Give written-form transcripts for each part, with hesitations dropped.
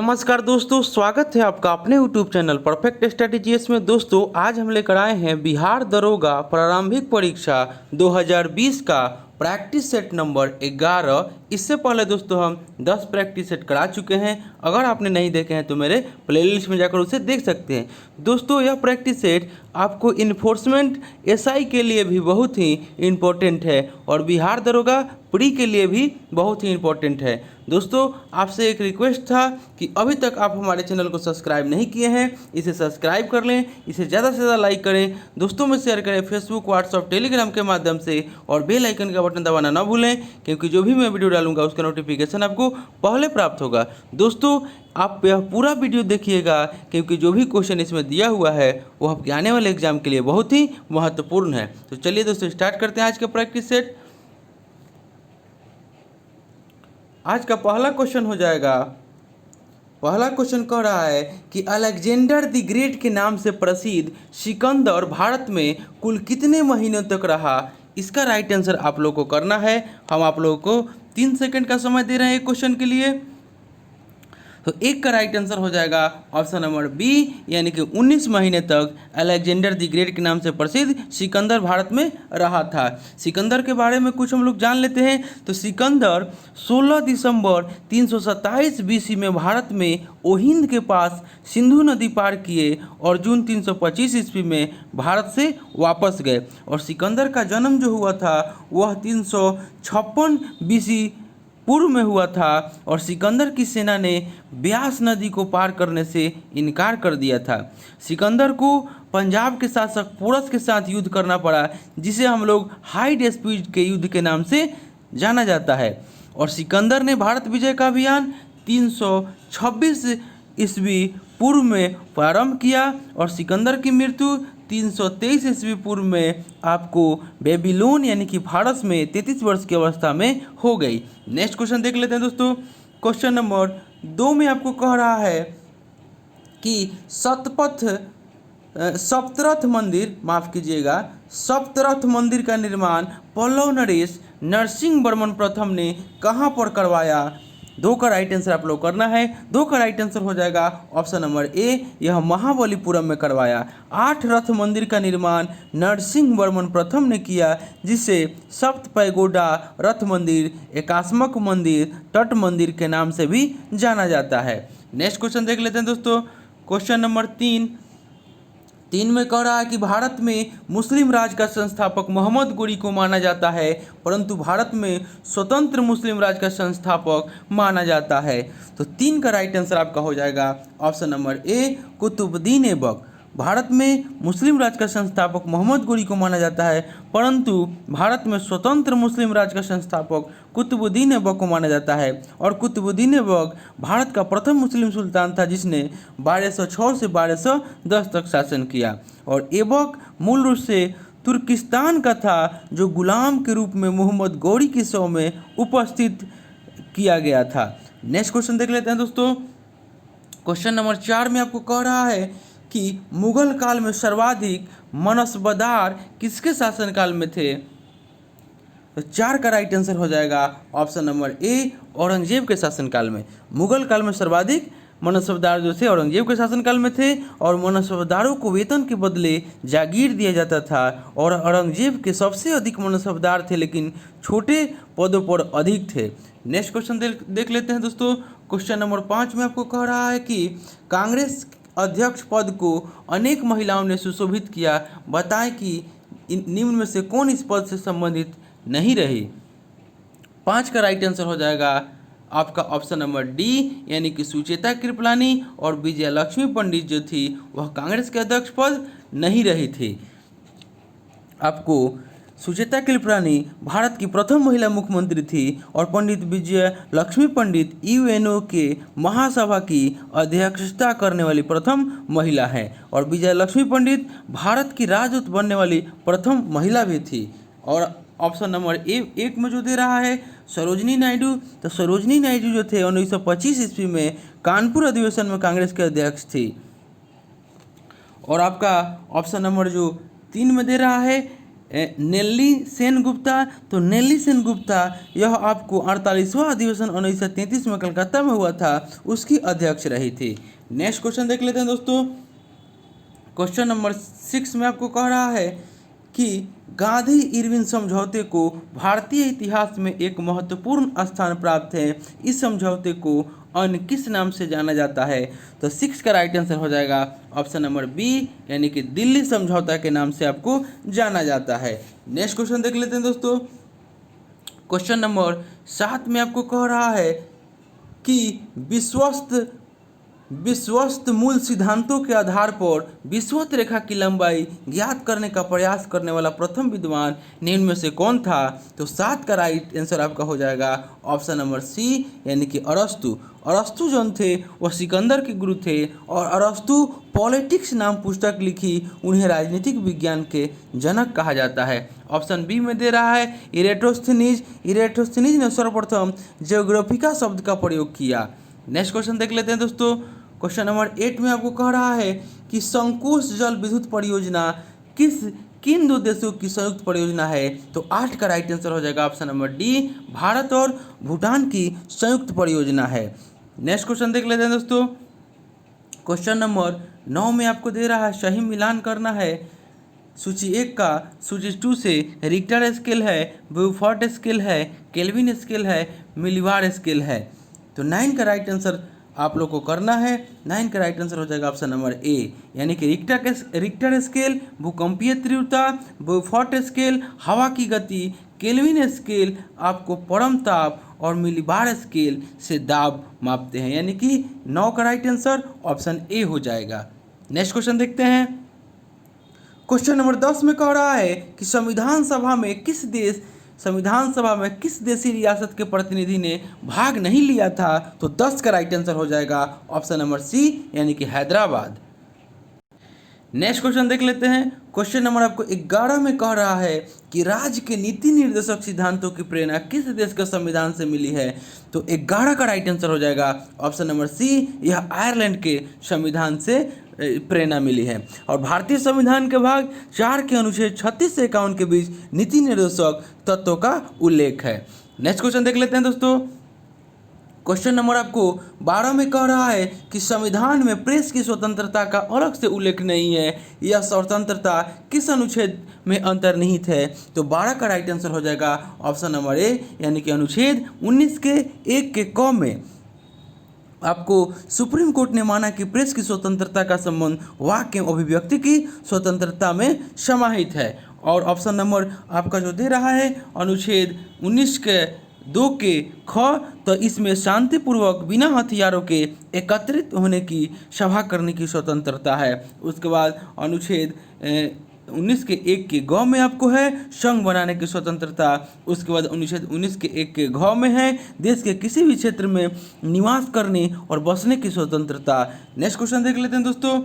नमस्कार दोस्तों, स्वागत है आपका अपने YouTube चैनल परफेक्ट स्ट्रेटेजीज में। दोस्तों आज हम लेकर आए हैं बिहार दरोगा प्रारंभिक परीक्षा 2020 का प्रैक्टिस सेट नंबर 11। इससे पहले दोस्तों हम 10 प्रैक्टिस सेट करा चुके हैं। अगर आपने नहीं देखे हैं तो मेरे प्लेलिस्ट में जाकर उसे देख सकते हैं। दोस्तों यह प्रैक्टिस सेट आपको इन्फोर्समेंट एसआई के लिए भी बहुत ही इम्पोर्टेंट है और बिहार दरोगा प्री के लिए भी बहुत ही इम्पोर्टेंट है। दोस्तों आपसे एक रिक्वेस्ट था कि अभी तक आप हमारे चैनल को सब्सक्राइब नहीं किए हैं, इसे सब्सक्राइब कर लें, इसे ज़्यादा से ज़्यादा लाइक करें, दोस्तों में शेयर करें फेसबुक, व्हाट्सअप, टेलीग्राम के माध्यम से और बेल आइकन का बटन दबाना ना भूलें, क्योंकि जो भी मैं वीडियो डालूंगा उसका नोटिफिकेशन आपको पहले प्राप्त होगा। दोस्तों आप यह पूरा वीडियो देखिएगा, क्योंकि जो भी क्वेश्चन इसमें दिया हुआ है वो आपके आने वाले एग्जाम के लिए बहुत ही महत्वपूर्ण है। तो चलिए दोस्तों स्टार्ट करते हैं आज का प्रैक्टिस सेट। आज का पहला क्वेश्चन हो जाएगा। पहला क्वेश्चन कह रहा है कि अलेक्जेंडर द ग्रेट के नाम से प्रसिद्ध सिकंदर भारत में कुल कितने महीनों तक रहा। इसका राइट आंसर आप लोग को करना है। हम आप लोगों को 3 सेकंड का समय दे रहे हैं क्वेश्चन के लिए। तो एक का राइट आंसर हो जाएगा ऑप्शन नंबर बी, यानी कि 19 महीने तक अलेक्जेंडर द ग्रेट के नाम से प्रसिद्ध सिकंदर भारत में रहा था। सिकंदर के बारे में कुछ हम लोग जान लेते हैं। तो सिकंदर 16 दिसंबर 327 बीसी में भारत में ओहिंद के पास सिंधु नदी पार किए और जून 325 ईस्वी में भारत से वापस गए। और सिकंदर का जन्म जो हुआ था वह 356 बीसी पूर्व में हुआ था और सिकंदर की सेना ने ब्यास नदी को पार करने से इनकार कर दिया था। सिकंदर को पंजाब के शासक पोरस के साथ युद्ध करना पड़ा, जिसे हम लोग हाई स्पीड के युद्ध के नाम से जाना जाता है। और सिकंदर ने भारत विजय का अभियान 326 ईस्वी पूर्व में प्रारंभ किया और सिकंदर की मृत्यु 323 ईस्वी पूर्व में आपको बेबीलोन यानी कि फारस में 33 वर्ष की अवस्था में हो गई। नेक्स्ट क्वेश्चन देख लेते हैं दोस्तों। क्वेश्चन नंबर 2 में आपको कह रहा है कि सप्तरथ मंदिर, माफ कीजिएगा, सप्तरथ मंदिर का निर्माण पल्लव नरेश नरसिंह वर्मन प्रथम ने कहाँ पर करवाया। 2 का राइट आंसर आप लोग करना है। 2 का राइट आंसर हो जाएगा ऑप्शन नंबर ए, यह महाबलीपुरम में करवाया। 8 रथ मंदिर का निर्माण नरसिंह वर्मन प्रथम ने किया, जिसे सप्त पैगोडा रथ मंदिर, एकास्मक मंदिर, तट मंदिर के नाम से भी जाना जाता है। नेक्स्ट क्वेश्चन देख लेते हैं दोस्तों। क्वेश्चन नंबर 3 में कह रहा है कि भारत में मुस्लिम राज का संस्थापक मोहम्मद गोरी को माना जाता है, परंतु भारत में स्वतंत्र मुस्लिम राज का संस्थापक माना जाता है। तो 3 का राइट आंसर आपका हो जाएगा option number A, Qutubuddin Aibak. Bharat में मुस्लिम राज का संस्थापक मोहम्मद गोरी को माना जाता है, परंतु भारत में स्वतंत्र मुस्लिम राज का संस्थापक कुतुबुद्दीन ऐबक को माना जाता है। और कुतुबुद्दीन ऐबक भारत का प्रथम मुस्लिम सुल्तान था, जिसने 1206 से 1210 तक शासन किया। और ऐबक मूल रूप से तुर्किस्तान का था, जो गुलाम के रूप में मोहम्मद गौरी के शो में उपस्थित किया गया था। नेक्स्ट क्वेश्चन देख लेते हैं दोस्तों। क्वेश्चन नंबर 4 में आपको कह रहा है कि मुगल काल में सर्वाधिक मनसबदार किसके शासनकाल में थे। तो 4 का राइट आंसर हो जाएगा ऑप्शन नंबर ए, औरंगजेब के शासनकाल में। मुगल काल में सर्वाधिक मनसबदार जो थे औरंगजेब के शासनकाल में थे, और मनसबदारों को वेतन के बदले जागीर दिया जाता था। और औरंगजेब के सबसे अधिक मनसबदार थे, लेकिन छोटे पदों पर अधिक थे। नेक्स्ट क्वेश्चन देख लेते हैं दोस्तों। क्वेश्चन नंबर 5 में आपको कह रहा है कि कांग्रेस अध्यक्ष पद को अनेक महिलाओं ने सुशोभित किया, बताएं कि निम्न में से कौन इस पद से संबंधित नहीं रही। 5 का राइट आंसर हो जाएगा आपका ऑप्शन नंबर डी, यानी कि सुचेता कृपलानी और विजया लक्ष्मी पंडित जो थी वह कांग्रेस के अध्यक्ष पद नहीं रही थी। आपको सुचेता कृपलानी भारत की प्रथम महिला मुख्यमंत्री थी और पंडित विजय लक्ष्मी पंडित यूएनओ के महासभा की अध्यक्षता करने वाली प्रथम महिला है। और विजय लक्ष्मी पंडित भारत की राजदूत बनने वाली प्रथम महिला भी थी। और ऑप्शन नंबर एक में जो दे रहा है सरोजनी नायडू, तो सरोजनी नायडू जो थे 1925 ईस्वी में कानपुर अधिवेशन में कांग्रेस के अध्यक्ष थी। और आपका ऑप्शन नंबर जो 3 में दे रहा है नेल्ली सेनगुप्ता। तो नेल्ली सेनगुप्ता यह आपको 48वां अधिवेशन 1933 में कलकत्ता में हुआ था, उसकी अध्यक्ष रही थी। नेक्स्ट क्वेश्चन देख लेते हैं दोस्तों। क्वेश्चन नंबर 6 में आपको कह रहा है कि गांधी इरविन समझौते को भारतीय इतिहास में एक महत्वपूर्ण स्थान प्राप्त है। इस समझौते को अन्य किस नाम से जाना जाता है? तो 6 का राइट आंसर हो जाएगा ऑप्शन नंबर बी, यानी कि दिल्ली समझौता के नाम से आपको जाना जाता है। नेक्स्ट क्वेश्चन देख लेते हैं दोस्तों। क्वेश्चन नंबर 7 में आपको कह रहा है कि विश्वस्त मूल सिद्धांतों के आधार पर विषुवत रेखा की लंबाई ज्ञात करने का प्रयास करने वाला प्रथम विद्वान निम्न में से कौन था? तो 7 का राइट आंसर आपका हो जाएगा ऑप्शन नंबर सी, यानी कि अरस्तु। अरस्तु जो थे वह सिकंदर के गुरु थे और अरस्तु पॉलिटिक्स नाम पुस्तक लिखी, उन्हें राजनीतिक विज्ञान के जनक कहा जाता है। ऑप्शन बी में दे रहा है इरेटोस्थेनीज। इरेटोस्थेनीज ने सर्वप्रथम ज्योग्राफिका शब्द का प्रयोग किया। नेक्स्ट क्वेश्चन देख लेते हैं दोस्तों। क्वेश्चन नंबर 8 में आपको कह रहा है कि संकोच जल विद्युत परियोजना किन दो देशों की संयुक्त परियोजना है? तो 8 का राइट आंसर हो जाएगा ऑप्शन नंबर डी, भारत और भूटान की संयुक्त परियोजना है। नेक्स्ट क्वेश्चन देख लेते हैं दोस्तों। क्वेश्चन नंबर 9 में आपको दे रहा है सही मिलान करना है सूची 1 का सूची 2 से। रिक्टर स्केल है, ब्यूफोर्ट स्केल है, केल्विन स्केल है, मिलीबार स्केल है। तो 9 का राइट आंसर आप लोग को करना है। 9 का राइट आंसर हो जाएगा ऑप्शन नंबर ए, यानी कि रिक्टर स्केल भूकंपीय तीव्रता, ब्यूफोर्ट स्केल हवा की गति, केल्विन स्केल आपको परम ताप और मिलीबार स्केल से दाब मापते हैं, यानी कि 9 का राइट आंसर ऑप्शन ए हो जाएगा। नेक्स्ट क्वेश्चन देखते हैं। क्वेश्चन नंबर 10 में कह रहा है कि संविधान सभा में किस देशी रियासत के प्रतिनिधि ने भाग नहीं लिया था? तो 10 का राइट आंसर हो जाएगा ऑप्शन नंबर सी, यानी कि हैदराबाद। नेक्स्ट क्वेश्चन देख लेते हैं। क्वेश्चन नंबर आपको 11 में कह रहा है कि राज्य के नीति निर्देशक सिद्धांतों की प्रेरणा किस देश के संविधान से मिली है? तो 11 का राइट आंसर हो जाएगा ऑप्शन नंबर सी, यह आयरलैंड के संविधान से प्रेरणा मिली है। और भारतीय संविधान के भाग 4 के अनुच्छेद 36 से 51 के बीच नीति निर्देशक तत्वों का उल्लेख है। नेक्स्ट क्वेश्चन देख लेते हैं दोस्तों। क्वेश्चन नंबर आपको 12 में कह रहा है कि संविधान में प्रेस की स्वतंत्रता का अलग से उल्लेख नहीं है, यह स्वतंत्रता किस अनुच्छेद में अंतर्निहित है? तो 12 का राइट आंसर हो जाएगा ऑप्शन नंबर ए, यानी कि अनुच्छेद 19 के 1 के क में आपको सुप्रीम कोर्ट ने माना कि प्रेस की स्वतंत्रता का संबंध वाक्य अभिव्यक्ति की स्वतंत्रता में समाहित है। और ऑप्शन नंबर आपका जो दे रहा है अनुच्छेद 19 के 2 के ख, तो इसमें शांतिपूर्वक बिना हथियारों के एकत्रित होने की सभा करने की स्वतंत्रता है। उसके बाद अनुच्छेद 19 के 1 के ग में आपको है संघ बनाने की स्वतंत्रता। उसके बाद अनुच्छेद 19 के 1 के घ में है देश के किसी भी क्षेत्र में निवास करने और बसने की स्वतंत्रता। नेक्स्ट क्वेश्चन देख लेते हैं दोस्तों।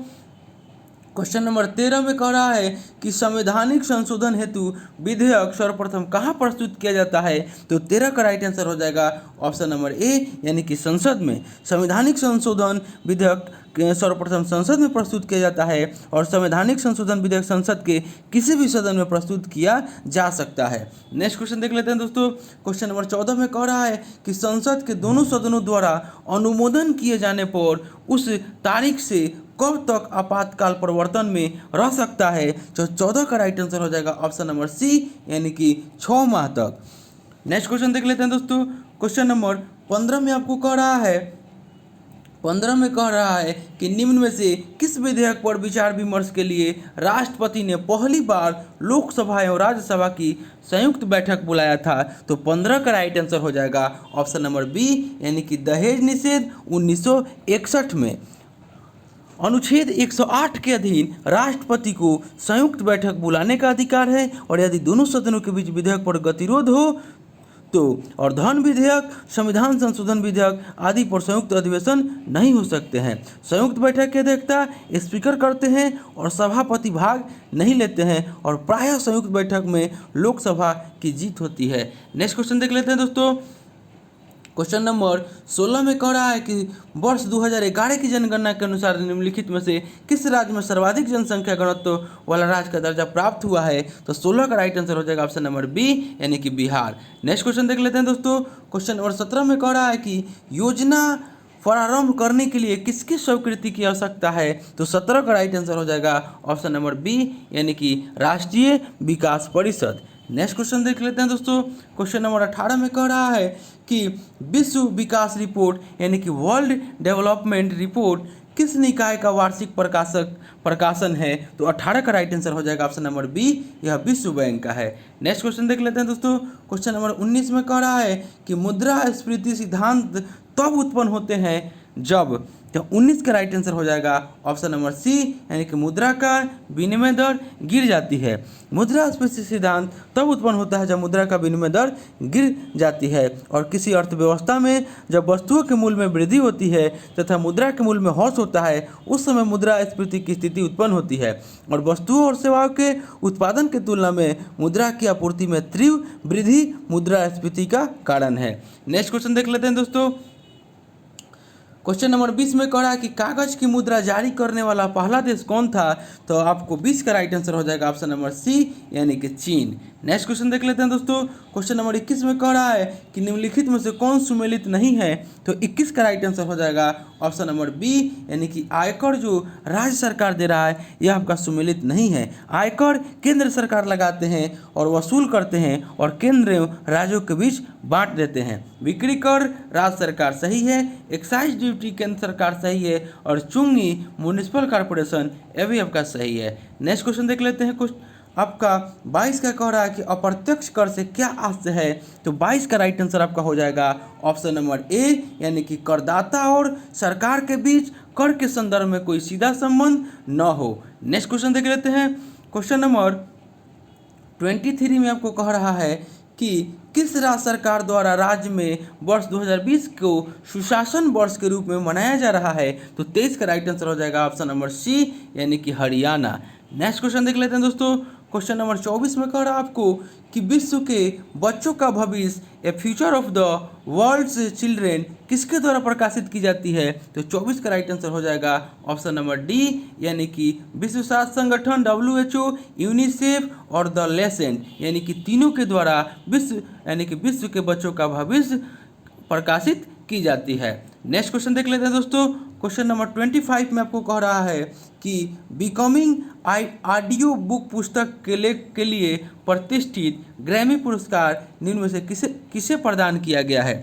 क्वेश्चन नंबर 13 में कह रहा है कि संवैधानिक संशोधन हेतु विधेयक सर्वप्रथम कहाँ प्रस्तुत किया जाता है? तो 13 का राइट आंसर हो जाएगा ऑप्शन नंबर ए, यानी कि संसद में। संवैधानिक संशोधन विधेयक सर्वप्रथम संसद में प्रस्तुत किया जाता है और संवैधानिक संशोधन विधेयक संसद के किसी भी सदन में प्रस्तुत किया जा सकता है। नेक्स्ट क्वेश्चन देख लेते हैं दोस्तों। क्वेश्चन नंबर 14 में कह रहा है कि संसद के दोनों सदनों द्वारा अनुमोदन किए जाने पर उस तारीख से कब तक आपातकाल प्रवर्तन में रह सकता है? तो 14 का राइट आंसर हो जाएगा ऑप्शन नंबर सी, यानी कि 6 माह तक। नेक्स्ट क्वेश्चन देख लेते हैं दोस्तों। क्वेश्चन नंबर 15 में आपको कह रहा है 15 में कह रहा है कि निम्न में से किस विधेयक पर विचार विमर्श के लिए राष्ट्रपति ने पहली बार लोकसभा एवं राज्यसभा की संयुक्त बैठक बुलाया था? तो 15 का राइट आंसर हो जाएगा ऑप्शन नंबर बी, यानी कि दहेज निषेध 1961 में। अनुच्छेद 108 के अधीन राष्ट्रपति को संयुक्त बैठक बुलाने का अधिकार है और यदि दोनों सदनों के बीच विधेयक पर गतिरोध हो तो और धन विधेयक, संविधान संशोधन विधेयक आदि पर संयुक्त अधिवेशन नहीं हो सकते हैं। संयुक्त बैठक की अध्यक्षता स्पीकर करते हैं और सभापति भाग नहीं लेते हैं और प्रायः संयुक्त बैठक में लोकसभा की जीत होती है। नेक्स्ट क्वेश्चन देख लेते हैं दोस्तों। क्वेश्चन नंबर 16 में कह रहा है कि वर्ष 2011 की जनगणना के अनुसार निम्नलिखित में से किस राज्य में सर्वाधिक जनसंख्या घनत्व वाला राज्य का दर्जा प्राप्त हुआ है। तो 16 का राइट आंसर हो जाएगा ऑप्शन नंबर बी यानी कि बिहार। नेक्स्ट क्वेश्चन देख लेते हैं दोस्तों। क्वेश्चन नंबर 17 में कह रहा है कि योजना प्रारंभ करने के लिए किसकी स्वीकृति की आवश्यकता है। तो 17 का राइट आंसर हो जाएगा ऑप्शन नंबर बी यानी कि राष्ट्रीय विकास परिषद। नेक्स्ट क्वेश्चन देख लेते हैं दोस्तों। क्वेश्चन नंबर 18 में कह रहा है कि विश्व विकास रिपोर्ट यानी कि वर्ल्ड डेवलपमेंट रिपोर्ट किस निकाय का वार्षिक प्रकाशन है। तो 18 का राइट आंसर हो जाएगा ऑप्शन नंबर बी, यह विश्व बैंक का है। नेक्स्ट क्वेश्चन देख लेते हैं दोस्तों। क्वेश्चन नंबर 19 में कह रहा है कि मुद्रास्फीति सिद्धांत तब उत्पन्न होते हैं जब, तो 19 का राइट आंसर हो जाएगा ऑप्शन नंबर सी यानी कि मुद्रा का विनिमय दर गिर जाती है। मुद्रास्फीति सिद्धांत तब उत्पन्न होता है जब मुद्रा का विनिमय दर गिर जाती है और किसी अर्थव्यवस्था में जब वस्तुओं के मूल्य में वृद्धि होती है तथा मुद्रा के मूल्य में ह्रास होता है उस समय मुद्रास्फीति की स्थिति उत्पन्न होती है और वस्तुओं और सेवाओं के उत्पादन की तुलना में मुद्रा की आपूर्ति में तीव्र वृद्धि मुद्रास्फीति का कारण है। नेक्स्ट क्वेश्चन देख लेते हैं दोस्तों। क्वेश्चन नंबर 20 में कह रहा है कि कागज की मुद्रा जारी करने वाला पहला देश कौन था। तो आपको 20 का राइट आंसर हो जाएगा ऑप्शन नंबर सी यानी कि चीन। नेक्स्ट क्वेश्चन देख लेते हैं दोस्तों। क्वेश्चन नंबर 21 में कह रहा है कि निम्नलिखित में से कौन सुमेलित नहीं है। तो 21 का राइट आंसर हो जाएगा ऑप्शन नंबर बी यानी कि आयकर जो राज्य सरकार दे रहा है यह आपका सुमेलित नहीं है। आयकर केंद्र सरकार लगाते हैं और वसूल करते हैं और केंद्र एवं राज्यों के बीच बांट देते हैं। बिक्री कर राज्य सरकार सही है, एक्साइज ड्यूटी केंद्र सरकार सही है और चुंगी म्यूनिसिपल कॉर्पोरेशन यह भी आपका सही है। नेक्स्ट क्वेश्चन देख लेते हैं। कुछ आपका 22 का कह रहा है कि अप्रत्यक्ष कर से क्या आशय है। तो 22 का राइट आंसर आपका हो जाएगा ऑप्शन नंबर ए यानी कि करदाता और सरकार के बीच कर के संदर्भ में कोई सीधा संबंध न हो। नेक्स्ट क्वेश्चन देख लेते हैं। क्वेश्चन नंबर 23 में आपको कह रहा है कि किस राज्य सरकार द्वारा राज्य में वर्ष 2020 को सुशासन वर्ष के रूप में मनाया जा रहा है। तो 23 का राइट आंसर हो जाएगा ऑप्शन नंबर सी यानी कि हरियाणा। नेक्स्ट क्वेश्चन देख लेते हैं दोस्तों। क्वेश्चन नंबर 24 में कह रहा है आपको कि विश्व के बच्चों का भविष्य a future of the world's children किसके द्वारा प्रकाशित की जाती है। तो 24 का राइट आंसर हो जाएगा ऑप्शन नंबर डी यानी कि विश्व स्वास्थ्य संगठन WHO, यूनिसेफ और द लेसेंट यानी कि तीनों के द्वारा विश्व के बच्चों का भविष्य प्रकाशित की जाती है। नेक्स्ट क्वेश्चन देख लेते हैं दोस्तों। क्वेश्चन नंबर 25 में आपको कह रहा है कि बिकमिंग ऑडियो बुक पुस्तक के लिए प्रतिष्ठित ग्रैमी पुरस्कार निम्न में से किसे प्रदान किया गया है।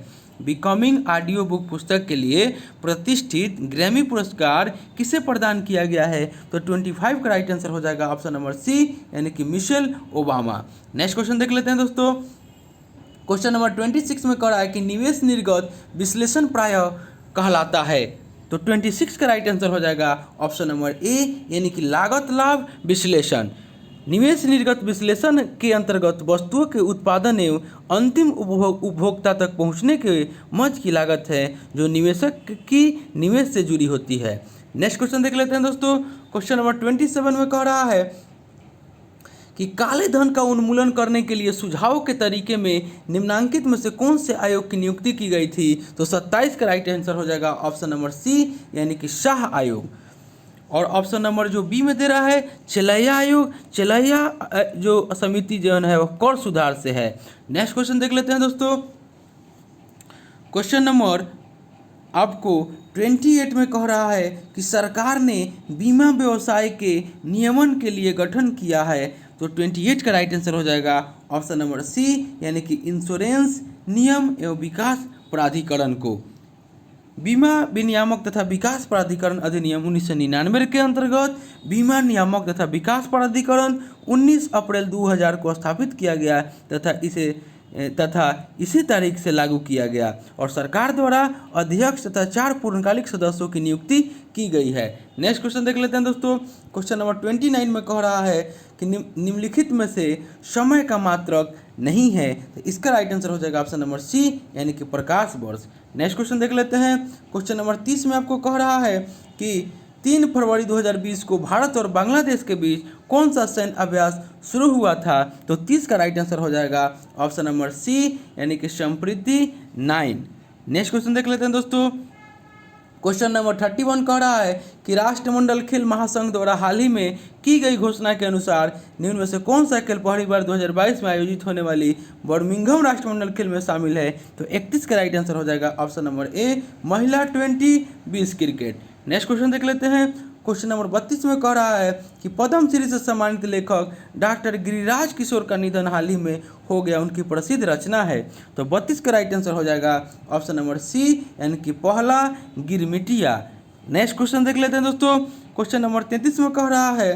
बिकमिंग ऑडियो बुक पुस्तक के लिए प्रतिष्ठित ग्रैमी पुरस्कार किसे प्रदान किया गया है। तो 25 का राइट आंसर हो जाएगा ऑप्शन नंबर सी यानी कि मिशेल ओबामा। नेक्स्ट क्वेश्चन देख लेते हैं दोस्तों। क्वेश्चन नंबर 26 में कह रहा है कि निवेश निर्गत विश्लेषण प्रायः कहलाता है। तो 26 का राइट आंसर हो जाएगा ऑप्शन नंबर ए यानी कि लागत लाभ विश्लेषण। निवेश निर्गत विश्लेषण के अंतर्गत वस्तुओं के उत्पादन एवं अंतिम उपभोक्ता तक पहुंचने के मध्य की लागत है जो निवेशक की निवेश से जुड़ी होती है। नेक्स्ट क्वेश्चन देख लेते हैं दोस्तों। क्वेश्चन नंबर 27 में कह रहा है कि काले धन का उन्मूलन करने के लिए सुझाव के तरीके में निम्नांकित में से कौन से आयोग की नियुक्ति की गई थी। तो 27 का राइट आंसर हो जाएगा ऑप्शन नंबर सी यानी कि शाह आयोग। और ऑप्शन नंबर जो बी में दे रहा है चेलैया आयोग, चेलैया जो समिति जो है वो कर सुधार से है। नेक्स्ट क्वेश्चन देख लेते हैं दोस्तों। क्वेश्चन नंबर आपको 28 में कह रहा है कि सरकार ने बीमा व्यवसाय के नियमन के लिए गठन किया है। तो 28 का राइट आंसर हो जाएगा ऑप्शन नंबर सी यानी कि इंश्योरेंस नियम एवं विकास प्राधिकरण को। बीमा विनियामक तथा विकास प्राधिकरण अधिनियम 1999 के अंतर्गत बीमा नियामक तथा विकास प्राधिकरण 19 अप्रैल 2000 को स्थापित किया गया तथा इसी तारीख से लागू किया गया और सरकार द्वारा अध्यक्ष तथा 4 पूर्णकालिक सदस्यों की नियुक्ति की गई है। नेक्स्ट क्वेश्चन देख लेते हैं दोस्तों। क्वेश्चन नंबर 29 में कह रहा है कि निम्नलिखित में से समय का मात्रक नहीं है। तो इसका राइट आंसर हो जाएगा ऑप्शन नंबर सी यानी कि प्रकाश वर्ष। नेक्स्ट क्वेश्चन देख लेते हैं। क्वेश्चन नंबर 30 में आपको कह रहा है कि 3 फरवरी 2020 को भारत और बांग्लादेश के बीच कौन सा सैन्य अभ्यास शुरू हुआ था। तो 30 का राइट आंसर हो जाएगा ऑप्शन नंबर सी यानी कि संप्रीति 9। नेक्स्ट क्वेश्चन देख लेते हैं दोस्तों। क्वेश्चन नंबर 31 कह रहा है कि राष्ट्रमंडल खेल महासंघ द्वारा हाल ही में की गई घोषणा के अनुसार निम्न में से कौन सा खेल पहली बार 2022 में आयोजित होने वाली बर्मिंघम राष्ट्रमंडल खेल में शामिल है? तो 31 का राइट आंसर हो जाएगा ऑप्शन नंबर ए, महिला 20-20 क्रिकेट। नेक्स्ट क्वेश्चन देख लेते हैं। क्वेश्चन नंबर 32 में कह रहा है कि पद्मश्री से सम्मानित लेखक डॉक्टर गिरिराज किशोर का निधन हाल ही में हो गया, उनकी प्रसिद्ध रचना है। तो 32 का राइट आंसर हो जाएगा ऑप्शन नंबर सी, यानी कि पहला गिरमिटिया। नेक्स्ट क्वेश्चन देख लेते हैं दोस्तों। क्वेश्चन नंबर 33 में कह रहा है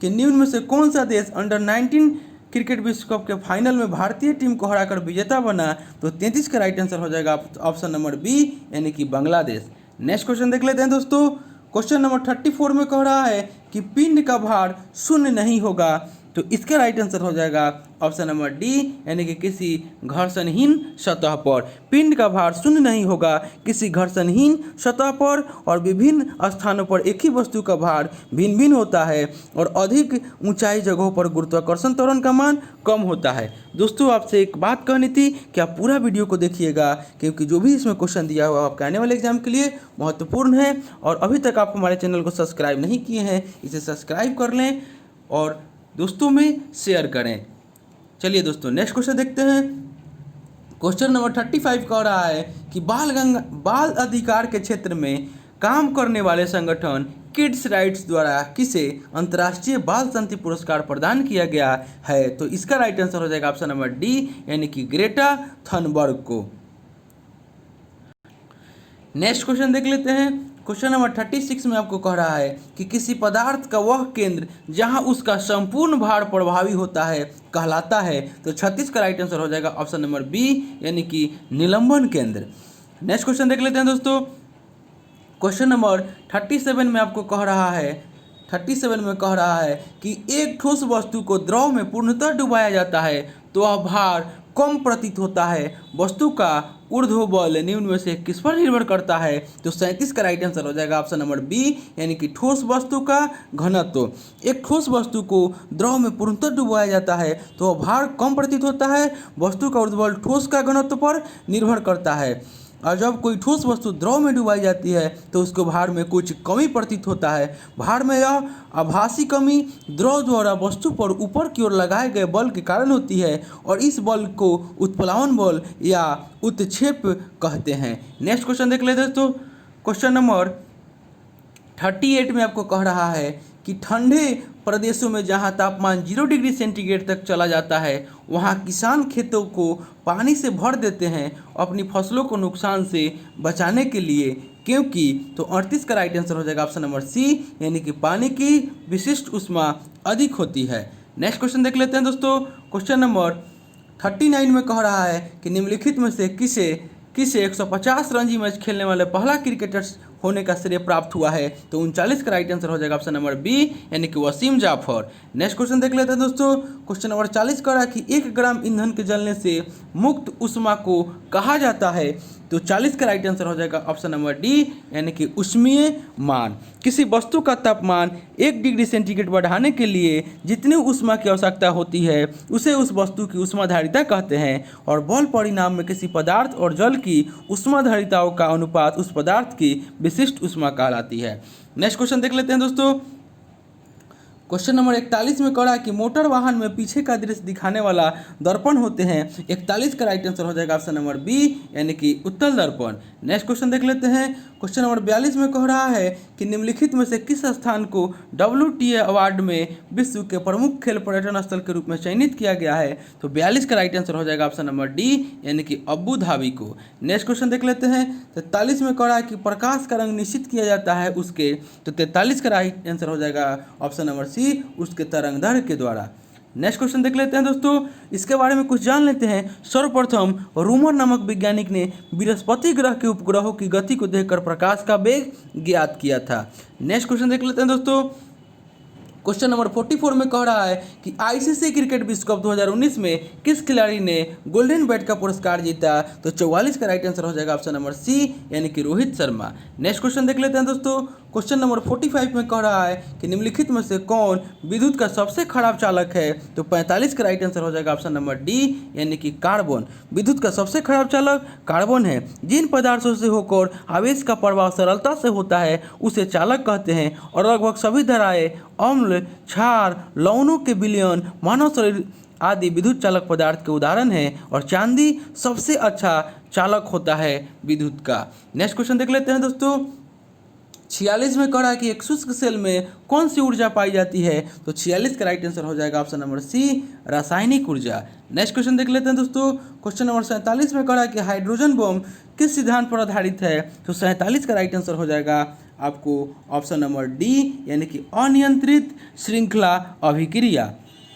कि निम्न में से कौन सा देश अंडर 19 क्रिकेट विश्व कप के फाइनल में भारतीय टीम को हराकर विजेता बना? तो 33 का राइट आंसर हो जाएगा ऑप्शन नंबर बी, यानी कि बांग्लादेश। नेक्स्ट क्वेश्चन देख लेते हैं दोस्तों। क्वेश्चन नंबर 34 में कह रहा है कि पिंड का भार शून्य नहीं होगा, तो इसका राइट आंसर हो जाएगा ऑप्शन नंबर डी, यानी कि किसी घर्षणहीन सतह पर। पिंड का भार शून्य नहीं होगा किसी घर्षणहीन सतह पर, और विभिन्न स्थानों पर एक ही वस्तु का भार भिन्न भिन्न होता है, और अधिक ऊंचाई जगहों पर गुरुत्वाकर्षण त्वरण का मान कम होता है। दोस्तों, आपसे एक बात कहनी थी कि आप पूरा वीडियो को देखिएगा, क्योंकि जो भी इसमें क्वेश्चन दिया हुआ आपके आने वाले एग्जाम के लिए महत्वपूर्ण है। और अभी तक आप हमारे चैनल को सब्सक्राइब नहीं किए हैं, इसे सब्सक्राइब कर लें और दोस्तों में शेयर करें। चलिए दोस्तों, नेक्स्ट क्वेश्चन देखते हैं। क्वेश्चन नंबर 35 कह रहा है कि बाल अधिकार के क्षेत्र में काम करने वाले संगठन किड्स राइट्स द्वारा किसे अंतर्राष्ट्रीय बाल शांति पुरस्कार प्रदान किया गया है? तो इसका राइट आंसर हो जाएगा ऑप्शन नंबर डी, यानी कि ग्रेटा थनबर्ग को। नेक्स्ट क्वेश्चन देख लेते हैं। क्वेश्चन नंबर 36 में आपको कह रहा है कि किसी पदार्थ का वह केंद्र जहां उसका संपूर्ण भार प्रभावी होता है कहलाता है। तो 36 का राइट आंसर हो जाएगा ऑप्शन नंबर बी, यानी कि निलंबन केंद्र। नेक्स्ट क्वेश्चन देख लेते हैं दोस्तों। क्वेश्चन नंबर 37 में आपको कह रहा है 37 में कह रहा है कि एक ठोस वस्तु को द्रव में पूर्णतः डुबाया जाता है तो वह भार कम प्रतीत होता है। वस्तु का ऊर्ध्व बल निम्न में से किस पर निर्भर करता है? तो 37 का राइट आंसर हो जाएगा ऑप्शन नंबर बी, यानी कि ठोस वस्तु का घनत्व। एक ठोस वस्तु को द्रव में पूर्णतः डुबाया जाता है तो वह भार कम प्रतीत होता है। वस्तु का ऊर्ध्व बल ठोस का घनत्व पर निर्भर करता है, और जब कोई ठोस वस्तु द्रव में डुबाई जाती है तो उसको भार में कुछ कमी प्रतीत होता है। भार में यह आभासी कमी द्रव द्वारा वस्तु पर ऊपर की ओर लगाए गए बल के कारण होती है, और इस बल को उत्प्लावन बल या उत्क्षेप कहते हैं। नेक्स्ट क्वेश्चन देख लेते हैं दोस्तों। क्वेश्चन नंबर 38 में आपको कह रहा है कि ठंडे प्रदेशों में जहां तापमान 0 डिग्री सेंटीग्रेड तक चला जाता है वहां किसान खेतों को पानी से भर देते हैं अपनी फसलों को नुकसान से बचाने के लिए, क्योंकि। तो 38 का राइट आंसर हो जाएगा ऑप्शन नंबर सी, यानी कि पानी की विशिष्ट ऊष्मा अधिक होती है। नेक्स्ट क्वेश्चन देख लेते हैं दोस्तों। क्वेश्चन नंबर 39 में कह रहा है कि निम्नलिखित में से किसे 150 रणजी मैच खेलने वाले पहला क्रिकेटर होने का श्रेय प्राप्त हुआ है? तो 39 का राइट आंसर हो जाएगा ऑप्शन नंबर बी, यानी कि वसीम जाफर। नेक्स्ट क्वेश्चन देख लेते हैं दोस्तों। क्वेश्चन नंबर 40 कह रहा है कि 1 ग्राम ईंधन के जलने से मुक्त ऊष्मा को कहा जाता है? तो 40 का राइट आंसर हो जाएगा ऑप्शन नंबर डी, यानी कि ऊष्मीय मान। किसी वस्तु का तापमान 1 डिग्री सेंटीग्रेड बढ़ाने के लिए जितनी ऊष्मा की आवश्यकता होती है उसे उस वस्तु की ऊष्माधारिता कहते हैं, और बल परिणाम में किसी पदार्थ और जल की ऊष्माधारिताओं का अनुपात उस पदार्थ की विशिष्ट ऊष्मा कहलाती है। नेक्स्ट क्वेश्चन देख लेते हैं दोस्तों। क्वेश्चन नंबर 41 में कह रहा है कि मोटर वाहन में पीछे का दृश्य दिखाने वाला दर्पण होते हैं। 41 का राइट आंसर हो जाएगा ऑप्शन नंबर बी, यानी कि उत्तल दर्पण। नेक्स्ट क्वेश्चन देख लेते हैं। क्वेश्चन नंबर 42 में कह रहा है कि निम्नलिखित में से किस स्थान को WTA अवार्ड में विश्व के प्रमुख खेल पर्यटन स्थल के रूप में चयनित किया गया है? तो 42 का राइट आंसर हो जाएगा ऑप्शन नंबर डी, यानी कि अबू धाबी को। नेक्स्ट क्वेश्चन देख लेते हैं। 43 में कह रहा है कि प्रकाश का रंग निश्चित किया जाता है उसके, तो 43 का राइट आंसर हो जाएगा ऑप्शन नंबर सी, उसके तरंगदैर्घ्य के द्वारा। नेक्स्ट क्वेश्चन देख लेते हैं दोस्तों। इसके बारे में कुछ जान लेते हैं। सर्वप्रथम रूमर नामक वैज्ञानिक ने बृहस्पति ग्रह के उपग्रहों की गति को देखकर प्रकाश का वेग ज्ञात किया था। नेक्स्ट क्वेश्चन देख लेते हैं दोस्तों। क्वेश्चन नंबर 44 में कह रहा है कि ICC क्रिकेट विश्व कप 2019 में किस खिलाड़ी ने गोल्डन बैट का पुरस्कार जीता? तो 44 का राइट आंसर हो जाएगा ऑप्शन नंबर सी, यानी कि रोहित शर्मा। नेक्स्ट क्वेश्चन देख लेते हैं दोस्तों। क्वेश्चन नंबर 45 में कह रहा है कि निम्नलिखित में से कौन विद्युत का सबसे खराब चालक है। तो 45 का राइट आंसर हो जाएगा ऑप्शन नंबर डी यानी कि कार्बन। विद्युत का सबसे खराब चालक कार्बन है। जिन पदार्थों से होकर आवेश का प्रवाह सरलता से होता है उसे चालक कहते हैं और लगभग सभी धाराएं, अम्ल, क्षार, लवणों के विलयन, मानव शरीर आदि विद्युत चालक पदार्थ के उदाहरण हैं और चांदी सबसे अच्छा चालक होता है विद्युत का। नेक्स्ट क्वेश्चन देख लेते हैं दोस्तों। 46 में कह रहा है कि एक शुष्क सेल में कौन सी ऊर्जा पाई जाती है। तो 46 का राइट आंसर हो जाएगा ऑप्शन नंबर सी रासायनिक ऊर्जा। नेक्स्ट क्वेश्चन देख लेते हैं दोस्तों। क्वेश्चन नंबर 47 में कह रहा है कि हाइड्रोजन बम किस सिद्धांत पर आधारित है। तो 47 का राइट आंसर हो जाएगा आपको ऑप्शन नंबर डी यानी कि अनियंत्रित श्रृंखला अभिक्रिया।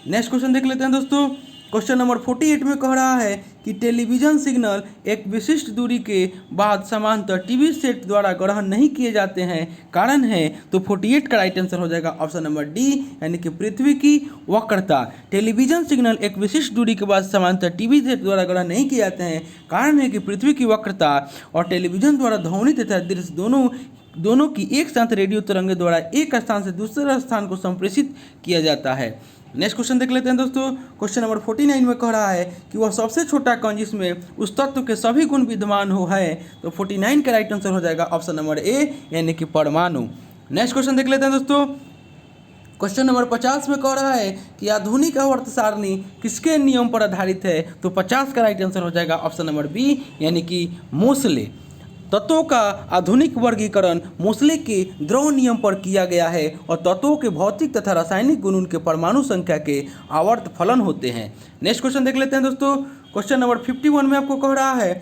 नेक्स्ट क्वेश्चन देख लेते हैं दोस्तों। क्वेश्चन नंबर 48 में कह रहा है कि टेलीविजन सिग्नल एक विशिष्ट दूरी के बाद समांतर टीवी सेट द्वारा ग्रहण नहीं किए जाते हैं, कारण है। तो 48 का राइट आंसर हो जाएगा ऑप्शन नंबर डी यानी कि पृथ्वी की वक्रता। टेलीविजन सिग्नल एक विशिष्ट दूरी के बाद समांतर टीवी सेट द्वारा ग्रहण नहीं किए जाते हैं, कारण है कि पृथ्वी की वक्रता और टेलीविजन द्वारा ध्वनि तथा दृश्य दोनों की एक साथ रेडियो तरंगे द्वारा एक स्थान से दूसरे स्थान को संप्रेषित किया जाता है। नेक्स्ट क्वेश्चन देख लेते हैं दोस्तों। क्वेश्चन नंबर 49 में कह रहा है कि वह सबसे छोटा कण जिसमें उस तत्व के सभी गुण विद्यमान हो है। तो 49 का राइट आंसर हो जाएगा ऑप्शन नंबर ए यानी कि परमाणु। नेक्स्ट क्वेश्चन देख लेते हैं दोस्तों। क्वेश्चन नंबर 50 में कह रहा है कि आधुनिक आवर्त सारणी किसके नियम पर आधारित है। तो 50 का राइट आंसर हो जाएगा ऑप्शन नंबर बी यानी कि मोसले। तत्वों का आधुनिक वर्गीकरण मोसले के द्रव नियम पर किया गया है और तत्वों के भौतिक तथा रासायनिक गुण उनके परमाणु संख्या के आवर्त फलन होते हैं। नेक्स्ट क्वेश्चन देख लेते हैं दोस्तों। क्वेश्चन नंबर 51 में आपको कह रहा है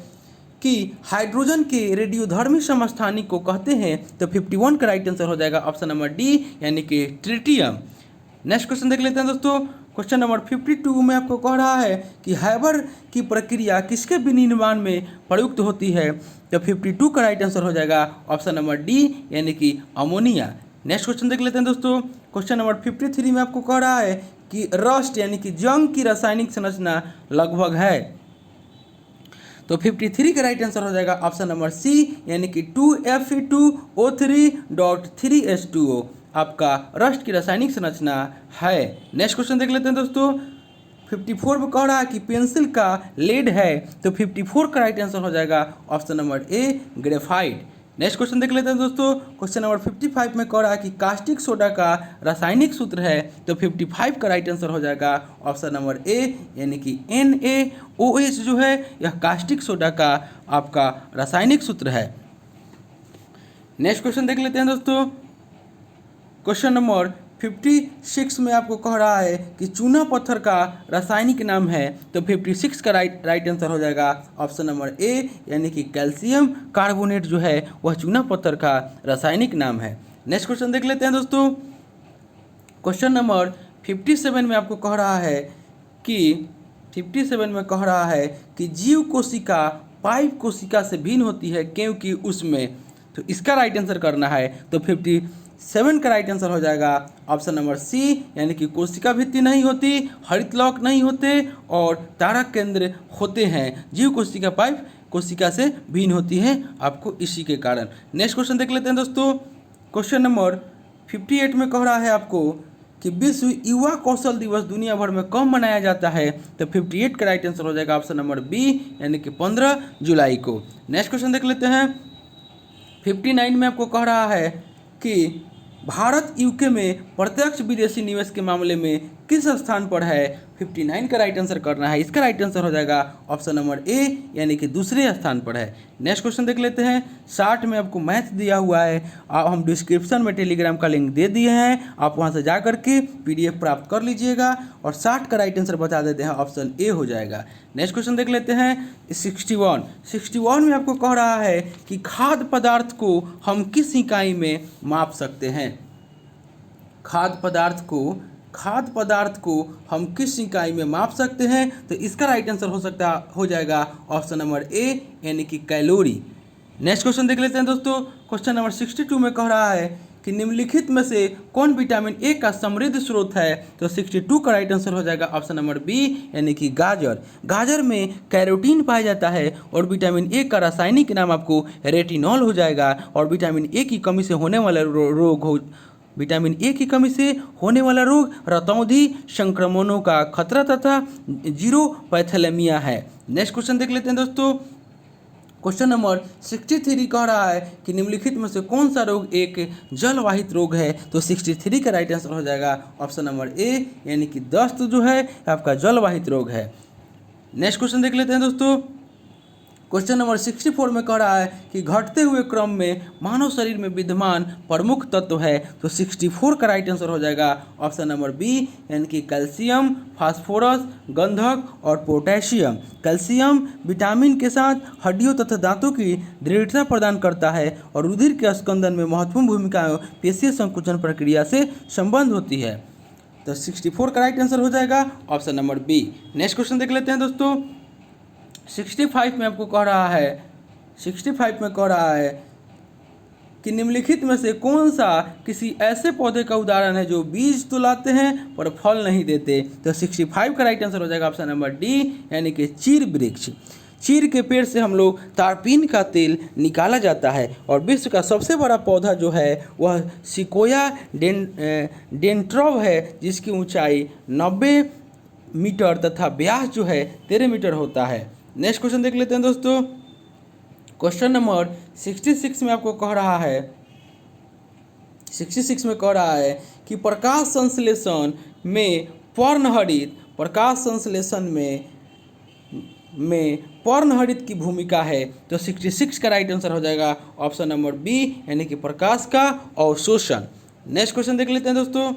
कि हाइड्रोजन के रेडियोधर्मी समस्थानिक को कहते हैं। तो 51 का राइट आंसर हो जाएगा ऑप्शन नंबर डी यानी कि ट्रिटियम। नेक्स्ट क्वेश्चन देख लेते हैं दोस्तों। क्वेश्चन नंबर 52 में आपको कह रहा है कि हैबर की प्रक्रिया किसके विनिर्माण में प्रयुक्त होती है। तो 52 का राइट आंसर हो जाएगा ऑप्शन नंबर डी यानी कि अमोनिया। नेक्स्ट क्वेश्चन देख लेते हैं दोस्तों। क्वेश्चन नंबर 53 में आपको कह रहा है कि रस्ट यानी कि जंग की रासायनिक संरचना लगभग है। तो 53 का राइट आंसर हो जाएगा ऑप्शन नंबर सी यानी कि 2Fe2O3.3H2O आपका रस्ट की रासायनिक संरचना है। नेक्स्ट क्वेश्चन देख लेते हैं दोस्तों। 54 में कह रहा है कि पेंसिल का लेड है। तो 54 का राइट आंसर हो जाएगा ऑप्शन नंबर ए ग्रेफाइट। नेक्स्ट क्वेश्चन देख लेते हैं दोस्तों। क्वेश्चन नंबर 55 में कह रहा है कि कास्टिक सोडा का रासायनिक सूत्र है। तो 55 का राइट आंसर हो जाएगा ऑप्शन नंबर ए यानी कि NaOH जो है यह कास्टिक सोडा का आपका रासायनिक सूत्र है। नेक्स्ट क्वेश्चन देख लेते हैं दोस्तों। क्वेश्चन नंबर 56 में आपको कह रहा है कि चूना पत्थर का रासायनिक नाम है। तो 56 का राइट आंसर हो जाएगा ऑप्शन नंबर ए यानी कि कैल्शियम कार्बोनेट जो है वह चूना पत्थर का रासायनिक नाम है। नेक्स्ट क्वेश्चन देख लेते हैं दोस्तों। क्वेश्चन नंबर 57 में आपको कह रहा है कि जीव कोशिका पाइप कोशिका से भिन्न होती है क्योंकि उसमें। तो इसका राइट आंसर करना है। तो 57 का राइट आंसर हो जाएगा ऑप्शन नंबर सी यानी कि कोशिका भित्ति नहीं होती, हरितलॉक नहीं होते और तारक केंद्र होते हैं। जीव कोशिका पाइप कोशिका से भिन्न होती है आपको इसी के कारण। नेक्स्ट क्वेश्चन देख लेते हैं दोस्तों। क्वेश्चन नंबर 58 में कह रहा है आपको कि विश्व युवा कौशल दिवस दुनिया भर में कब मनाया जाता है। तो 58 का राइट आंसर हो जाएगा ऑप्शन नंबर बी यानी कि 15 जुलाई को। नेक्स्ट क्वेश्चन देख लेते हैं। 59 में आपको कह रहा है कि भारत यूके में प्रत्यक्ष विदेशी निवेश के मामले में किस स्थान पर है। 59 का राइट आंसर करना है। इसका राइट आंसर हो जाएगा ऑप्शन नंबर ए यानी कि दूसरे स्थान पर है। नेक्स्ट क्वेश्चन देख लेते हैं। 60 में आपको मैथ दिया हुआ है। हम डिस्क्रिप्शन में टेलीग्राम का लिंक दे दिए हैं, आप वहां से जा करके PDF प्राप्त कर लीजिएगा। और 60 का राइट आंसर बता देते हैं, ऑप्शन ए हो जाएगा। नेक्स्ट क्वेश्चन देख लेते हैं। 61 में आपको कह रहा है कि खाद्य पदार्थ को हम किस इकाई में माप सकते हैं। खाद्य पदार्थ को हम किस इकाई में माप सकते हैं। तो इसका राइट आंसर हो जाएगा ऑप्शन नंबर ए यानी कि कैलोरी। नेक्स्ट क्वेश्चन देख लेते हैं दोस्तों। क्वेश्चन नंबर 62 में कह रहा है कि निम्नलिखित में से कौन विटामिन ए का समृद्ध स्रोत है? तो 62 का राइट आंसर हो जाएगा ऑप्शन नंबर बी, यानी कि गाजर। गाजर में कैरोटीन पाया जाता है और विटामिन ए का रासायनिक नाम आपको रेटिनॉल हो जाएगा। और विटामिन ए की कमी से होने वाला रोग हो विटामिन ए की कमी से होने वाला रोग रतौंधी संक्रमणों का खतरा तथा जीरोपैथेलेमिया है। नेक्स्ट क्वेश्चन देख लेते हैं दोस्तों। क्वेश्चन नंबर 63 कह रहा है कि निम्नलिखित में से कौन सा रोग एक जलवाहित रोग है? तो 63 का राइट आंसर हो जाएगा ऑप्शन नंबर ए, यानी कि दस्त जो है आपका जलवाहित रोग है। नेक्स्ट क्वेश्चन देख लेते हैं दोस्तों। क्वेश्चन नंबर 64 में कह रहा है कि घटते हुए क्रम में मानव शरीर में विद्यमान प्रमुख तत्व है। तो 64 का राइट आंसर हो जाएगा ऑप्शन नंबर बी, यानी कि कैल्शियम, फास्फोरस, गंधक और पोटेशियम। कैल्शियम विटामिन के साथ हड्डियों तथा दांतों की दृढ़ता प्रदान करता है और रुधिर के स्कंदन में महत्वपूर्ण भूमिका पेशीय संकुचन प्रक्रिया से संबंध होती है। तो 64 का राइट आंसर हो जाएगा option number B. Next question देख लेते हैं दोस्तों। 65 में आपको कह रहा है 65 में कह रहा है कि निम्नलिखित में से कौन सा किसी ऐसे पौधे का उदाहरण है जो बीज तो लाते हैं पर फल नहीं देते? तो 65 का राइट आंसर हो जाएगा ऑप्शन नंबर डी, यानी कि चीर वृक्ष। चीर के पेड़ से हम लोग तारपीन का तेल निकाला जाता है। और विश्व का सबसे बड़ा पौधा जो है वह सिकोया डेंट्रॉव है, जिसकी ऊंचाई 90 मीटर तथा व्यास जो है 13 मीटर होता है। नेक्स्ट क्वेश्चन देख लेते हैं दोस्तों। क्वेश्चन नंबर 66 में आपको कह रहा है 66 में कह रहा है कि प्रकाश संश्लेषण में पर्णहरित की भूमिका है। तो 66 का राइट आंसर हो जाएगा ऑप्शन नंबर बी, यानी कि प्रकाश का अवशोषण। नेक्स्ट क्वेश्चन देख लेते हैं दोस्तों।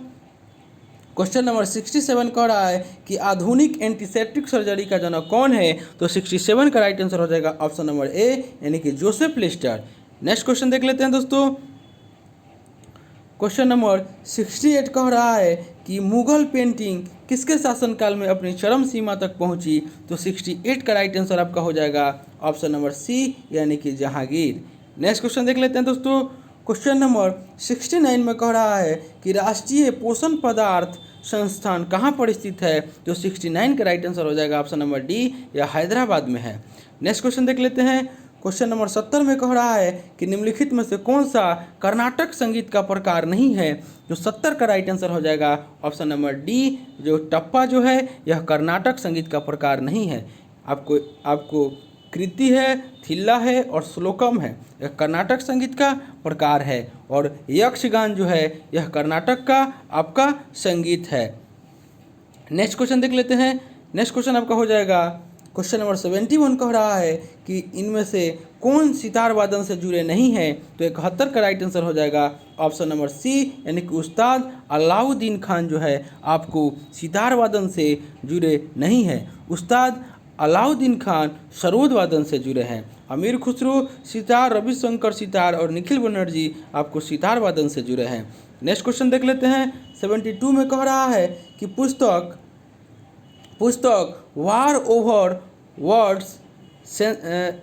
क्वेश्चन नंबर 67 कह रहा है कि आधुनिक एंटीसेप्टिक सर्जरी का जनक कौन है? तो 67 का राइट आंसर हो जाएगा ऑप्शन नंबर ए, यानी कि जोसेफ लिस्टर। नेक्स्ट क्वेश्चन देख लेते हैं दोस्तों। क्वेश्चन नंबर 68 कह रहा है कि मुगल पेंटिंग किसके शासनकाल में अपनी चरम सीमा तक पहुंची? तो 68 का राइट आंसर आपका हो जाएगा ऑप्शन नंबर सी, यानी कि जहांगीर। नेक्स्ट क्वेश्चन देख लेते हैं दोस्तों। क्वेश्चन नंबर 69 में कह रहा है कि राष्ट्रीय पोषण पदार्थ संस्थान कहाँ पर स्थित है? तो 69 का राइट आंसर हो जाएगा ऑप्शन नंबर डी, या हैदराबाद में है। नेक्स्ट क्वेश्चन देख लेते हैं। क्वेश्चन नंबर 70 में कह रहा है कि निम्नलिखित में से कौन सा कर्नाटक संगीत का प्रकार नहीं है? जो 70 का राइट आंसर हो जाएगा ऑप्शन नंबर डी, जो टप्पा जो है यह कर्नाटक संगीत का प्रकार नहीं है। आपको कृति है, थिल्ला है और श्लोकम है, यह कर्नाटक संगीत का प्रकार है। और यक्षगान जो है यह कर्नाटक का आपका संगीत है। नेक्स्ट क्वेश्चन देख लेते हैं। नेक्स्ट क्वेश्चन आपका हो जाएगा क्वेश्चन नंबर 71 कह रहा है कि इनमें से कौन सितार वादन से जुड़े नहीं हैं? तो 71 का राइट आंसर हो जाएगा ऑप्शन नंबर सी, यानी कि उस्ताद अलाउद्दीन खान जो है आपको सितार वादन से जुड़े नहीं है। उस्ताद अलाउद्दीन खान सरोद वादन से जुड़े हैं। अमीर खुसरो सितार, रविशंकर सितार और निखिल बनर्जी आपको सितार वादन से जुड़े हैं। नेक्स्ट क्वेश्चन देख लेते हैं। 72 में कह रहा है कि पुस्तक war over words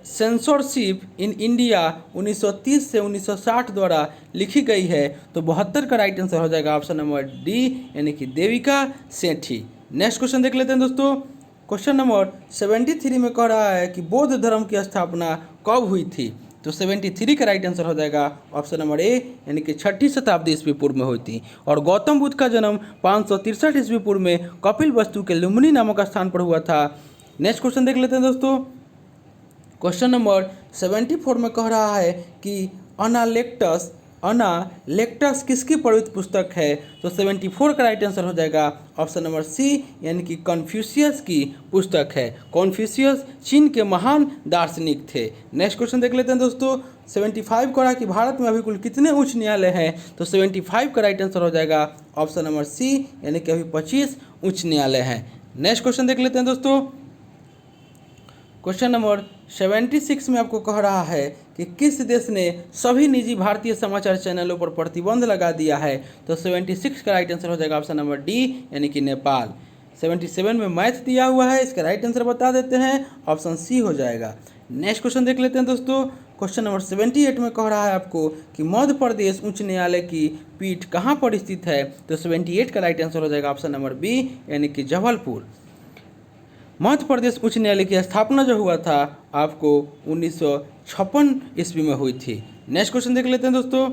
censorship in India 1930 से 1960 द्वारा लिखी गई है। तो 72 का राइट आंसर हो जाएगा ऑप्शन नंबर डी, यानी कि देविका सेठी। नेक्स्ट क्वेश्चन देख लेते हैं दोस्तों। क्वेश्चन नंबर 73 में कह रहा है कि बौद्ध धर्म की स्थापना कब हुई थी? तो 73 का राइट आंसर हो जाएगा ऑप्शन नंबर ए, यानी कि 6ठी शताब्दी ईस्वी पूर्व में हुई थी। और गौतम बुद्ध का जन्म 563 ईस्वी पूर्व में कपिल वस्तु के लुम्बिनी नामक स्थान पर हुआ था। नेक्स्ट क्वेश्चन देख लेते हैं दोस्तों। क्वेश्चन नंबर 74 में कह रहा है कि अनालेक्टस किसकी प्रयुक्त पुस्तक है? तो 74 का राइट आंसर हो जाएगा ऑप्शन नंबर सी, यानी कि कन्फ्यूशियस की पुस्तक है। कन्फ्यूशियस चीन के महान दार्शनिक थे। नेक्स्ट क्वेश्चन देख लेते हैं दोस्तों। 75 कह रहा है कि भारत में अभी कुल कितने उच्च न्यायालय हैं? तो 75 का राइट आंसर हो जाएगा ऑप्शन नंबर सी, यानी कि अभी 25 उच्च न्यायालय हैं। नेक्स्ट क्वेश्चन देख लेते हैं दोस्तों। क्वेश्चन नंबर 76 में आपको कह रहा है कि किस देश ने सभी निजी भारतीय समाचार चैनलों पर प्रतिबंध लगा दिया है? तो 76 का राइट आंसर हो जाएगा ऑप्शन नंबर डी, यानी कि नेपाल। 77 में मैथ दिया हुआ है, इसका राइट आंसर बता देते हैं, ऑप्शन सी हो जाएगा। नेक्स्ट क्वेश्चन देख लेते हैं दोस्तों। क्वेश्चन नंबर 78 में कह रहा है आपको कि मध्य प्रदेश उच्च न्यायालय की पीठ कहाँ पर स्थित है। तो 78 का राइट आंसर हो जाएगा ऑप्शन नंबर बी यानी कि जबलपुर। मध्य प्रदेश उच्च न्यायालय की स्थापना जो हुआ था आपको 1956 ईस्वी में हुई थी। नेक्स्ट क्वेश्चन देख लेते हैं दोस्तों।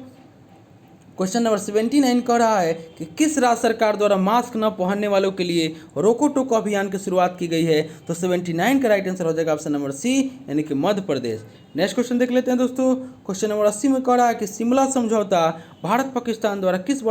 क्वेश्चन नंबर 79 कह रहा है कि किस राज्य सरकार द्वारा मास्क न पहनने वालों के लिए रोको टोको अभियान की शुरुआत की गई है। तो 79 का राइट आंसर हो जाएगा ऑप्शन नंबर सी यानी कि मध्य प्रदेश। नेक्स्ट क्वेश्चन देख लेते हैं दोस्तों। क्वेश्चन नंबर 80 में कह रहा है कि शिमला समझौता भारत पाकिस्तान द्वारा किस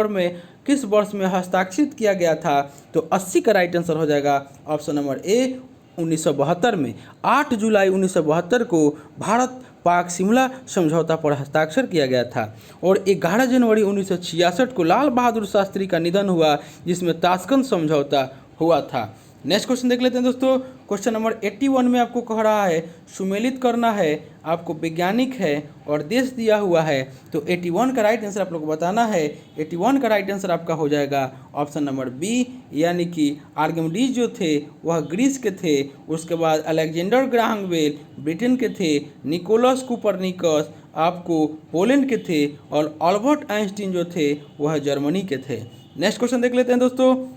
वर्ष में हस्ताक्षरित किया गया था। तो 80 का राइट आंसर हो जाएगा ऑप्शन नंबर ए 1972 में। 8 जुलाई 1972 को भारत पाक शिमला समझौता पर हस्ताक्षर किया गया था और 11 जनवरी 1966 को लाल बहादुर शास्त्री का निधन हुआ जिसमें ताशकंद समझौता हुआ था। नेक्स्ट क्वेश्चन देख लेते हैं दोस्तों। क्वेश्चन नंबर 81 में आपको कह रहा है सुमेलित करना है, आपको वैज्ञानिक है और देश दिया हुआ है। तो 81 का राइट आंसर आप लोग को बताना है। 81 का राइट आंसर आपका हो जाएगा ऑप्शन नंबर बी यानी कि आर्किमिडीज जो थे वह ग्रीस के थे। उसके बाद अलेक्जेंडर ग्राहम बेल ब्रिटेन के थे। निकोलस कुपरनिकस आपको पोलैंड के थे और अल्बर्ट आइंस्टीन जो थे वह जर्मनी के थे। नेक्स्ट क्वेश्चन देख लेते हैं दोस्तों,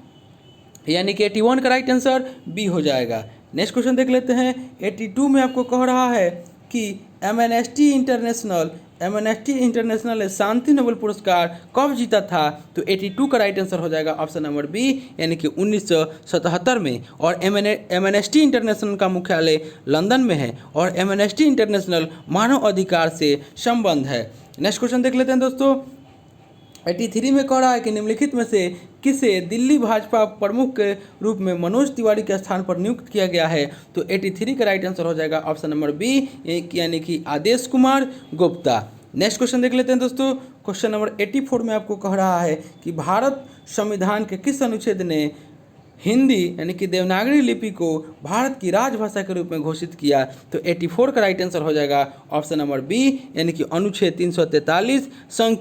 यानी कि 81 का राइट आंसर बी हो जाएगा। नेक्स्ट क्वेश्चन देख लेते हैं। 82 में आपको कह रहा है कि एमनेस्टी इंटरनेशनल ने शांति नोबेल पुरस्कार कब जीता था। तो 82 का राइट आंसर हो जाएगा ऑप्शन नंबर बी यानी कि 1977 में। और एमनेस्टी इंटरनेशनल का मुख्यालय लंदन में है और एमनेस्टी इंटरनेशनल मानव अधिकार से संबंध है। नेक्स्ट क्वेश्चन देख लेते हैं दोस्तों। 83 में कह रहा है कि निम्नलिखित में से किसे दिल्ली भाजपा प्रमुख के रूप में मनोज तिवारी के स्थान पर नियुक्त किया गया है। तो 83 का राइट आंसर हो जाएगा ऑप्शन नंबर बी यानी कि आदेश कुमार गुप्ता। नेक्स्ट क्वेश्चन देख लेते हैं दोस्तों। क्वेश्चन नंबर 84 में आपको कह रहा है कि भारत संविधान के किस अनुच्छेद ने हिंदी यानी कि देवनागरी लिपि को भारत की राजभाषा के रूप में घोषित किया। तो 84 का राइट आंसर हो जाएगा ऑप्शन नंबर बी यानी कि अनुच्छेद 343 संघ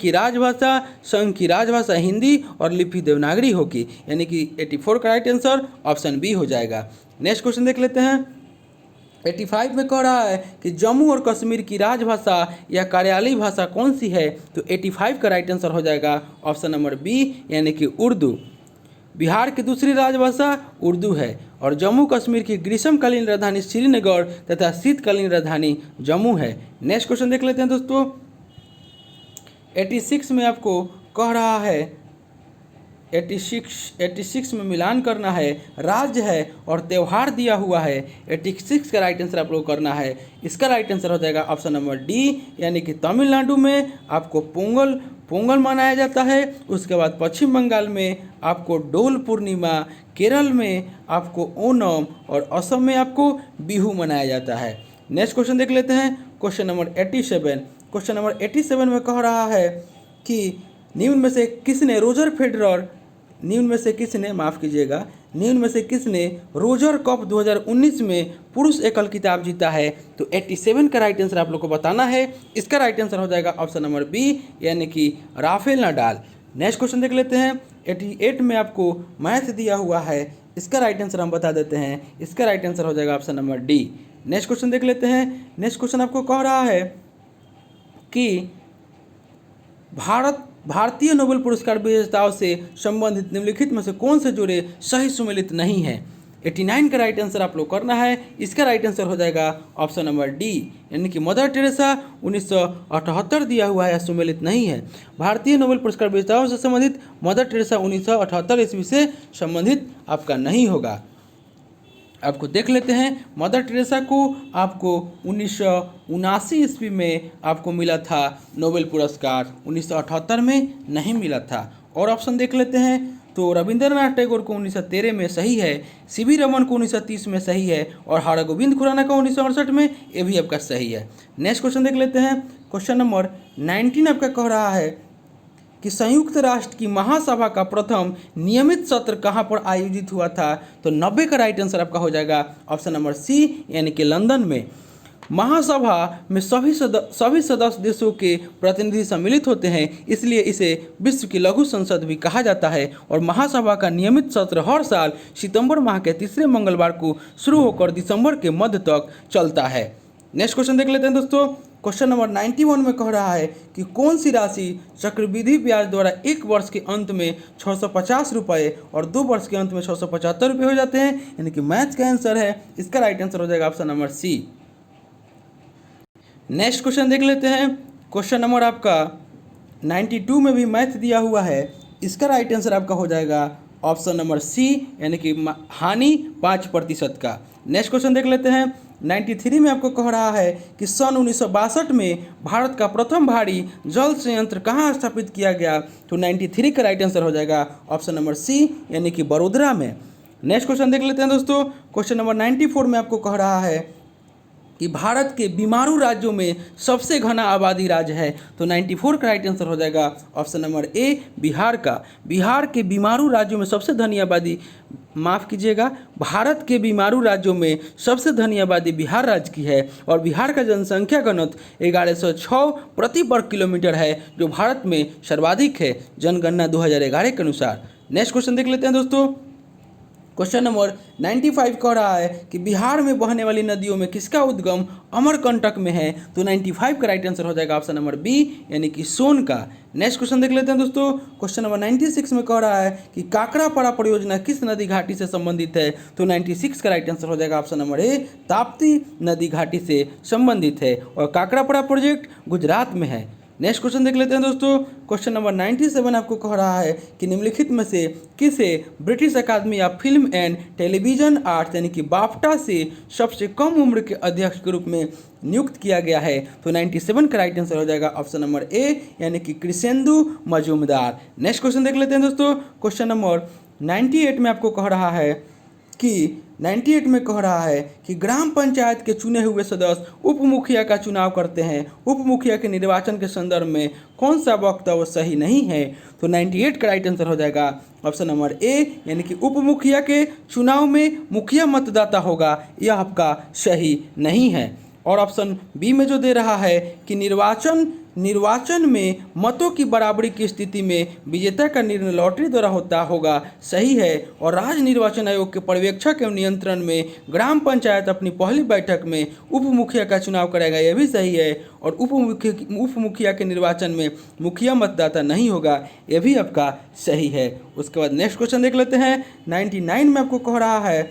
की राजभाषा हिंदी और लिपि देवनागरी होगी, यानी कि 84 का राइट आंसर ऑप्शन बी हो जाएगा। नेक्स्ट क्वेश्चन देख लेते हैं। 85 में कह रहा है कि जम्मू और कश्मीर की राजभाषा या कार्यालयी भाषा कौन सी है। तो 85 का राइट आंसर हो जाएगा ऑप्शन नंबर बी यानी कि उर्दू। बिहार की दूसरी राजभाषा उर्दू है और जम्मू कश्मीर की ग्रीष्मकालीन राजधानी श्रीनगर तथा शीतकालीन राजधानी जम्मू है। नेक्स्ट क्वेश्चन देख लेते हैं दोस्तों। 86 में आपको कह रहा है 86 में मिलान करना है, राज्य है और त्यौहार दिया हुआ है। 86 का राइट आंसर आप लोग करना है। इसका राइट आंसर हो जाएगा ऑप्शन नंबर डी यानी कि तमिलनाडु में आपको पोंगल मनाया जाता है। उसके बाद पश्चिम बंगाल में आपको डोल पूर्णिमा, केरल में आपको ओणम और असम में आपको बिहू मनाया जाता है। नेक्स्ट क्वेश्चन देख लेते हैं। Question number 87। क्वेश्चन नंबर 87 में कह रहा है कि निम्न में से किसने रोजर कप 2019 में पुरुष एकल खिताब जीता है। तो 87 का राइट आंसर आप लोग को बताना है। इसका राइट आंसर हो जाएगा ऑप्शन नंबर बी यानी कि राफेल नाडाल। नेक्स्ट क्वेश्चन देख लेते हैं। 88 में आपको मैथ दिया हुआ है, इसका राइट आंसर हम बता देते हैं। इसका राइट आंसर हो जाएगा option number D. Next question देख लेते हैं। नेक्स्ट क्वेश्चन आपको कह रहा है कि भारतीय नोबेल पुरस्कार विजेताओं से संबंधित निम्नलिखित में से कौन से जोड़े सही सुमेलित नहीं है। 89 का राइट आंसर आप लोग करना है। इसका राइट आंसर हो जाएगा ऑप्शन नंबर डी यानी कि मदर टेरेसा 1978 दिया हुआ है, सुमेलित नहीं है। भारतीय नोबेल पुरस्कार विजेताओं से संबंधित मदर टेरेसा 1978 ईस्वी से संबंधित आपका नहीं होगा। आपको देख लेते हैं। मदर टेरेसा को आपको 1979 ईस्वी में आपको मिला था नोबेल पुरस्कार, 1978 में नहीं मिला था। और ऑप्शन देख लेते हैं तो रविंद्रनाथ टैगोर को 1913 में सही है, सीवी रमन को 1930 में सही है और हरगोविंद खुराना का 1968 में, ये भी आपका सही है। नेक्स्ट क्वेश्चन देख लेते हैं। क्वेश्चन नंबर 19 आपका कह रहा है कि संयुक्त राष्ट्र की महासभा का प्रथम नियमित सत्र कहाँ पर आयोजित हुआ था। तो 90 का राइट आंसर आपका हो जाएगा ऑप्शन नंबर सी यानी कि लंदन में। महासभा में सभी सदस्य देशों के प्रतिनिधि सम्मिलित होते हैं, इसलिए इसे विश्व की लघु संसद भी कहा जाता है। और महासभा का नियमित सत्र हर साल सितंबर माह के तीसरे मंगलवार को शुरू होकर दिसंबर के मध्य तक चलता है। नेक्स्ट क्वेश्चन देख लेते हैं दोस्तों। क्वेश्चन नंबर 91 में कह रहा है कि कौन सी राशि चक्रवृद्धि ब्याज द्वारा एक वर्ष के अंत में 650 रुपये और 2 वर्ष के अंत में 675 रुपये हो जाते हैं, यानी कि मैथ का आंसर है। इसका राइट आंसर हो जाएगा option number C. Next question देख लेते हैं। क्वेश्चन नंबर आपका 92 में भी मैथ दिया हुआ है। इसका राइट आंसर आपका हो जाएगा ऑप्शन नंबर सी, यानी कि हानि 5% का। नेक्स्ट क्वेश्चन देख लेते हैं। 93 में आपको कह रहा है कि सन 1962 में भारत का प्रथम भारी जल संयंत्र कहाँ स्थापित किया गया, तो 93 का राइट आंसर हो जाएगा ऑप्शन नंबर सी, यानी कि बड़ोदरा में। नेक्स्ट क्वेश्चन देख लेते हैं दोस्तों। क्वेश्चन नंबर 94 में आपको कह रहा है कि भारत के बीमारू राज्यों में सबसे घना आबादी राज्य है, तो 94 का राइट आंसर हो जाएगा ऑप्शन नंबर ए, बिहार का। बिहार के बीमारू राज्यों में सबसे घनी आबादी, माफ़ कीजिएगा, भारत के बीमारू राज्यों में सबसे घनी आबादी बिहार राज्य की है और बिहार का जनसंख्या घनत्व 1106 प्रति वर्ग किलोमीटर है, जो भारत में सर्वाधिक है जनगणना 2011 के अनुसार। नेक्स्ट क्वेश्चन देख लेते हैं दोस्तों। क्वेश्चन नंबर 95 कह रहा है कि बिहार में बहने वाली नदियों में किसका उद्गम अमरकंटक में है, तो 95 का राइट आंसर हो जाएगा ऑप्शन नंबर बी, यानी कि सोन का। नेक्स्ट क्वेश्चन देख लेते हैं दोस्तों। क्वेश्चन नंबर 96 में कह रहा है कि काकरापाड़ा परियोजना किस नदी घाटी से संबंधित है, तो 96 का राइट आंसर हो जाएगा ऑप्शन नंबर ए, ताप्ती नदी घाटी से संबंधित है और काकरापाड़ा प्रोजेक्ट गुजरात में है। नेक्स्ट क्वेश्चन देख लेते हैं दोस्तों। क्वेश्चन नंबर 97 आपको कह रहा है कि निम्नलिखित में से किसे British Academy of Film and Television Arts यानी कि बाफ्टा से सबसे कम उम्र के अध्यक्ष के रूप में नियुक्त किया गया है, तो 97 का राइट आंसर हो जाएगा ऑप्शन नंबर ए, यानी कि कृष्णेंदु मजूमदार। नेक्स्ट क्वेश्चन देख लेते हैं दोस्तों। क्वेश्चन नंबर 98 में आपको कह रहा है कि 98 में कह रहा है कि ग्राम पंचायत के चुने हुए सदस्य उप मुखिया का चुनाव करते हैं। उप मुखिया के निर्वाचन के संदर्भ में कौन सा वक्तव्य सही नहीं है, तो 98 का राइट आंसर हो जाएगा ऑप्शन नंबर ए, यानी कि उप मुखिया के चुनाव में मुखिया मतदाता होगा, यह आपका सही नहीं है। और ऑप्शन बी में जो दे रहा है कि निर्वाचन में मतों की बराबरी की स्थिति में विजेता का निर्णय लॉटरी द्वारा होता होगा, सही है। और राज्य निर्वाचन आयोग के पर्यवेक्षक एवं नियंत्रण में ग्राम पंचायत अपनी पहली बैठक में उप मुखिया का चुनाव करेगा, यह भी सही है। और उप मुखिया के निर्वाचन में मुखिया मतदाता नहीं होगा, यह भी आपका सही है। उसके बाद नेक्स्ट क्वेश्चन देख लेते हैं। 99 में आपको कह रहा है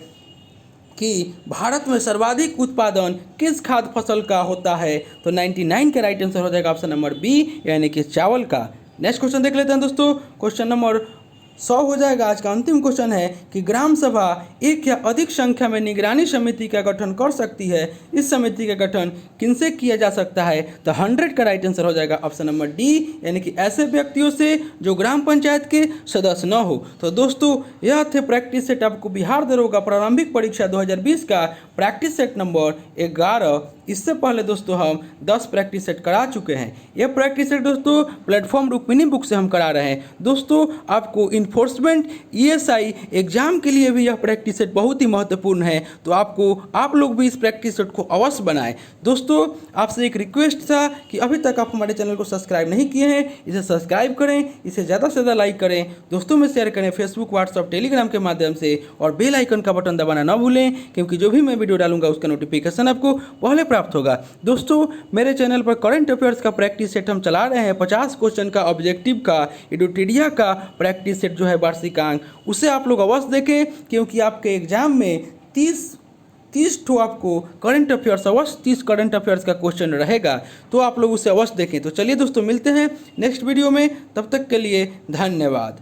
कि भारत में सर्वाधिक उत्पादन किस खाद्य फसल का होता है, तो 99 का राइट आंसर हो जाएगा ऑप्शन नंबर बी, यानी कि चावल का। नेक्स्ट क्वेश्चन देख लेते हैं दोस्तों। क्वेश्चन नंबर 100 हो जाएगा। आज का अंतिम क्वेश्चन है कि ग्राम सभा एक या अधिक संख्या में निगरानी समिति का गठन कर सकती है। इस समिति का गठन किनसे किया जा सकता है, तो 100 का राइट आंसर हो जाएगा ऑप्शन नंबर डी, यानी कि ऐसे व्यक्तियों से जो ग्राम पंचायत के सदस्य न हो। तो दोस्तों यह थे प्रैक्टिस सेट आपको बिहार दरोगा प्रारंभिक परीक्षा 2020 का प्रैक्टिस सेट नंबर 11। इससे पहले दोस्तों हम 10 प्रैक्टिस सेट करा चुके हैं। यह प्रैक्टिस सेट दोस्तों प्लेटफॉर्म रुक्मिणी बुक से हम करा रहे हैं। दोस्तों आपको इन्फोर्समेंट ESI एग्जाम के लिए भी यह प्रैक्टिस सेट बहुत ही महत्वपूर्ण है, तो आप लोग भी इस प्रैक्टिस सेट को अवश्य बनाएं। दोस्तों आपसे एक रिक्वेस्ट था कि अभी तक आप हमारे चैनल को सब्सक्राइब नहीं किए हैं, इसे सब्सक्राइब करें, इसे ज़्यादा से ज़्यादा लाइक करें, दोस्तों में शेयर करें फेसबुक, व्हाट्सअप, टेलीग्राम के माध्यम से, और बेल आइकन का बटन दबाना ना भूलें, क्योंकि जो भी मैं वीडियो डालूंगा उसका नोटिफिकेशन आपको पहले प्राप्त होगा। दोस्तों मेरे चैनल पर करंट अफेयर्स का प्रैक्टिस सेट हम चला रहे हैं। 50 क्वेश्चन का ऑब्जेक्टिव का एडुटेरिया का प्रैक्टिस सेट जो है वार्षिकांक, उसे आप लोग अवश्य देखें, क्योंकि आपके एग्जाम में 30 ठो आपको करंट अफेयर्स, अवश्य 30 करंट अफेयर्स का क्वेश्चन रहेगा, तो आप लोग उसे अवश्य देखें। तो चलिए दोस्तों मिलते हैं नेक्स्ट वीडियो में, तब तक के लिए धन्यवाद।